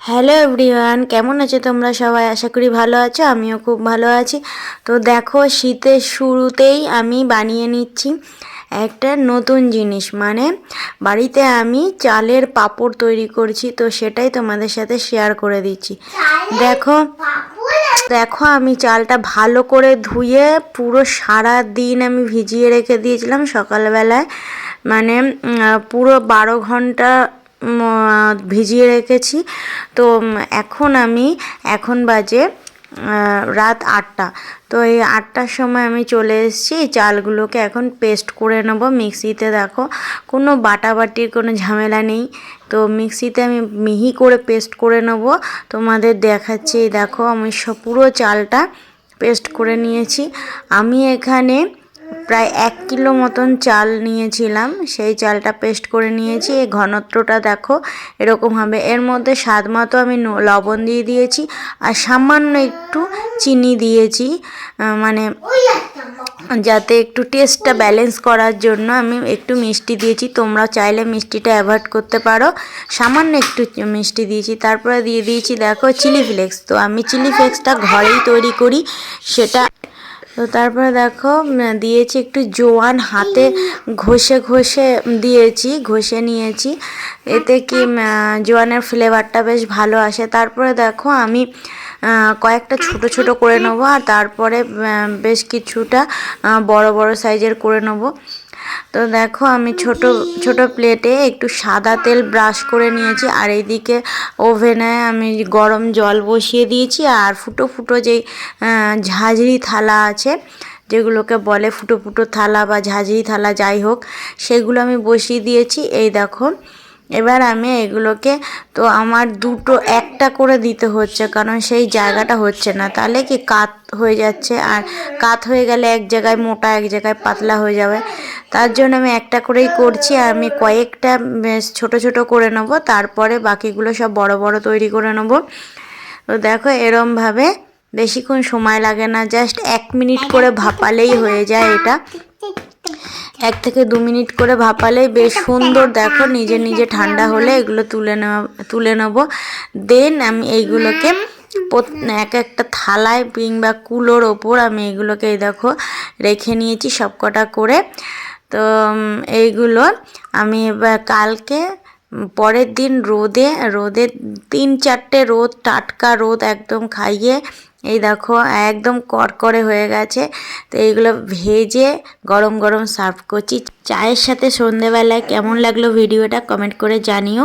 Hello everyone, কেমন আছো তোমরা সবাই? আশা করি ভালো আছো, আমিও খুব ভালো আছি। তো দেখো, শীতের শুরুতেই আমি বানিয়ে নিচ্ছি একটা নতুন জিনিস, মানে বাড়িতে আমি চালের পাঁপড় তৈরি করছি। তো সেটাই তোমাদের সাথে শেয়ার করে দিচ্ছি। দেখো দেখো আমি চালটা ভালো করে ধুয়ে পুরো সারা দিন আমি ভিজিয়ে রেখে দিয়েছিলাম সকালবেলায়, মানে পুরো 12 ঘন্টা ভিজিয়ে রেখেছি। তো এখন বাজে রাত 8টা। তো এই 8টার সময় আমি চলে এসেছি চালগুলোকে এখন পেস্ট করে নেবো মিক্সিতে। দেখো, কোনো বাটাবাটির কোনো ঝামেলা নেই। তো মিক্সিতে আমি মিহি করে পেস্ট করে নেব, তোমাদের দেখাচ্ছি। দেখো, আমি পুরো চালটা পেস্ট করে নিয়েছি। আমি এখানে প্রায় 1 কিলো মতন চাল নিয়েছিলাম, সেই চালটা পেস্ট করে নিয়েছি। এই ঘনত্বটা দেখো এরকম হবে। এর মধ্যে স্বাদ মতো আমি লবণ দিয়ে দিয়েছি আর সামান্য একটু চিনি দিয়েছি, মানে যাতে একটু টেস্টটা ব্যালেন্স করার জন্য আমি একটু মিষ্টি দিয়েছি। তোমরা চাইলে মিষ্টিটা অ্যাভয়েড করতে পারো, সামান্য একটু মিষ্টি দিয়েছি। তারপরে দিয়ে দিয়েছি দেখো চিলি ফ্লেক্স। তো আমি চিলি ফ্লেক্সটা ঘরেই তৈরি করি সেটা। তো তারপরে দেখো দিয়েছি একটু জোয়ান, হাতে ঘষে নিয়েছি। এতে কি জোয়ানের ফ্লেভারটা বেশ ভালো আসে। তারপরে দেখো আমি কয়েকটা ছোট ছোট করে নেবো, আর তারপরে বেশ কিছুটা বড় বড় সাইজের করে নেবো। তো দেখো আমি ছোট ছোট প্লেটে একটু সাদা তেল ব্রাশ করে নিয়েছি, আর এইদিকে ওভেনে আমি গরম জল বসিয়ে দিয়েছি। আর ফুটো ফুটো যেই ঝাঁঝরি থালা আছে, যেগুলোকে বলে ফুটো ফুটো থালা বা ঝাঁঝরি থালা, যাই হোক, সেগুলো আমি বসিয়ে দিয়েছি। এই দেখো, এবার আমি এগুলোকে, তো আমার একটা করে দিতে হচ্ছে, কারণ সেই জায়গাটা হচ্ছে না, তাহলে কি কাত হয়ে যাচ্ছে, আর কাত হয়ে গেলে এক জায়গায় মোটা এক জায়গায় পাতলা হয়ে যাবে। তার জন্য আমি একটা করেই করছি। আর আমি কয়েকটা বেশ ছোট ছোট করে নেবো, তারপরে বাকিগুলো সব বড় বড় তৈরি করে নেবো। তো দেখো এরমভাবে বেশিক্ষণ সময় লাগে না, জাস্ট 1 মিনিট করে ভাপালেই হয়ে যায়। এটা 1 থেকে 2 মিনিট করে ভাপালেই বেশ সুন্দর। দেখো নিজে নিজে ঠান্ডা হলে এগুলো তুলে নেব। দেন আমি এইগুলোকে এক একটা থালায় কিংবা কুলোর ওপর আমি এগুলোকে এই দেখো রেখে নিয়েছি সবকটা করে। তো এইগুলো আমি এবার কালকে পরের দিন রোদে 3-4টে রোদ, টাটকা রোদ একদম খাইয়ে, এই দেখো একদম করকরে হয়ে গেছে। তো এইগুলো ভেজে গরম গরম সার্ভ করছি চায়ের সাথে। সন্ধেবেলায় কেমন লাগলো ভিডিওটা কমেন্ট করে জানিও।